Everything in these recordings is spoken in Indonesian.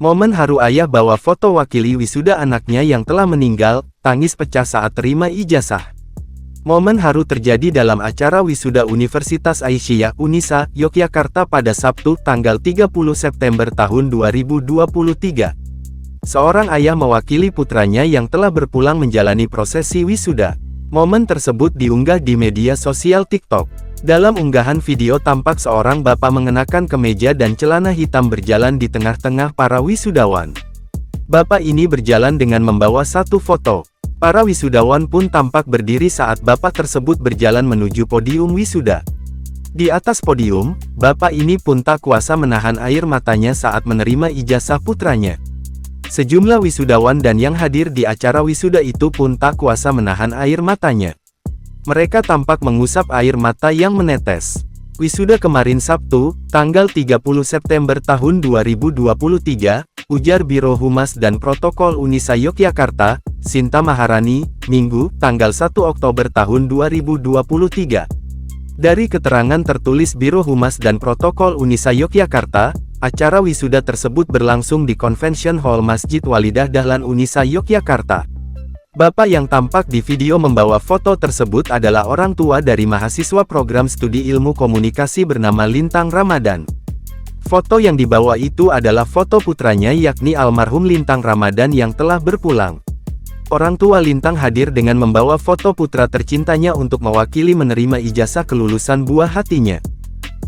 Momen haru ayah bawa foto wakili wisuda anaknya yang telah meninggal, tangis pecah saat terima ijazah. Momen haru terjadi dalam acara wisuda Universitas Aisyah Unisa, Yogyakarta pada Sabtu, tanggal 30 September tahun 2023. Seorang ayah mewakili putranya yang telah berpulang menjalani prosesi wisuda. Momen tersebut diunggah di media sosial TikTok. Dalam unggahan video tampak seorang bapak mengenakan kemeja dan celana hitam berjalan di tengah-tengah para wisudawan. Bapak ini berjalan dengan membawa satu foto. Para wisudawan pun tampak berdiri saat bapak tersebut berjalan menuju podium wisuda. Di atas podium, bapak ini pun tak kuasa menahan air matanya saat menerima ijazah putranya. Sejumlah wisudawan dan yang hadir di acara wisuda itu pun tak kuasa menahan air matanya. Mereka tampak mengusap air mata yang menetes. Wisuda kemarin Sabtu, tanggal 30 September tahun 2023, ujar Biro Humas dan Protokol Unisa Yogyakarta, Sinta Maharani, Minggu, tanggal 1 Oktober tahun 2023. Dari keterangan tertulis Biro Humas dan Protokol Unisa Yogyakarta, acara wisuda tersebut berlangsung di Convention Hall Masjid Walidah Dahlan Unisa Yogyakarta. Bapak yang tampak di video membawa foto tersebut adalah orang tua dari mahasiswa program studi ilmu komunikasi bernama Lintang Ramadan. Foto yang dibawa itu adalah foto putranya yakni almarhum Lintang Ramadan yang telah berpulang. Orang tua Lintang hadir dengan membawa foto putra tercintanya untuk mewakili menerima ijazah kelulusan buah hatinya.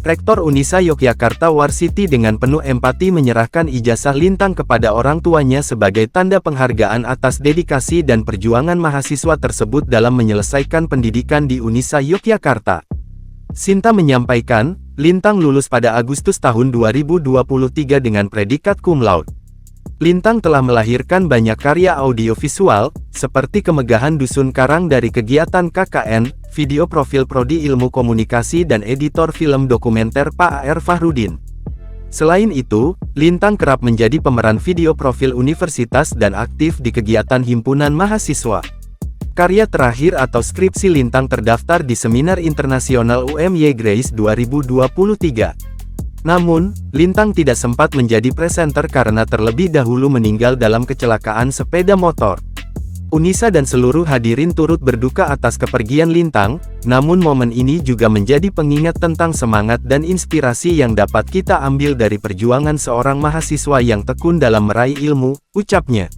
Rektor Unisa Yogyakarta Warsiti dengan penuh empati menyerahkan ijazah Lintang kepada orang tuanya sebagai tanda penghargaan atas dedikasi dan perjuangan mahasiswa tersebut dalam menyelesaikan pendidikan di Unisa Yogyakarta. Sinta menyampaikan, Lintang lulus pada Agustus tahun 2023 dengan predikat cum laude. Lintang telah melahirkan banyak karya audiovisual, seperti Kemegahan Dusun Karang dari kegiatan KKN, video profil Prodi Ilmu Komunikasi dan editor film dokumenter Pak A.R. Fahrudin. Selain itu, Lintang kerap menjadi pemeran video profil universitas dan aktif di kegiatan himpunan mahasiswa. Karya terakhir atau skripsi Lintang terdaftar di Seminar Internasional UMY Grace 2023. Namun, Lintang tidak sempat menjadi presenter karena terlebih dahulu meninggal dalam kecelakaan sepeda motor. Unisa dan seluruh hadirin turut berduka atas kepergian Lintang, namun momen ini juga menjadi pengingat tentang semangat dan inspirasi yang dapat kita ambil dari perjuangan seorang mahasiswa yang tekun dalam meraih ilmu, ucapnya.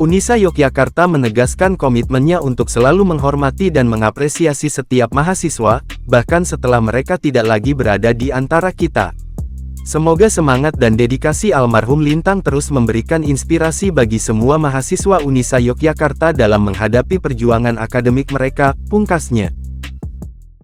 Unisa Yogyakarta menegaskan komitmennya untuk selalu menghormati dan mengapresiasi setiap mahasiswa, bahkan setelah mereka tidak lagi berada di antara kita. Semoga semangat dan dedikasi almarhum Lintang terus memberikan inspirasi bagi semua mahasiswa Unisa Yogyakarta dalam menghadapi perjuangan akademik mereka, pungkasnya.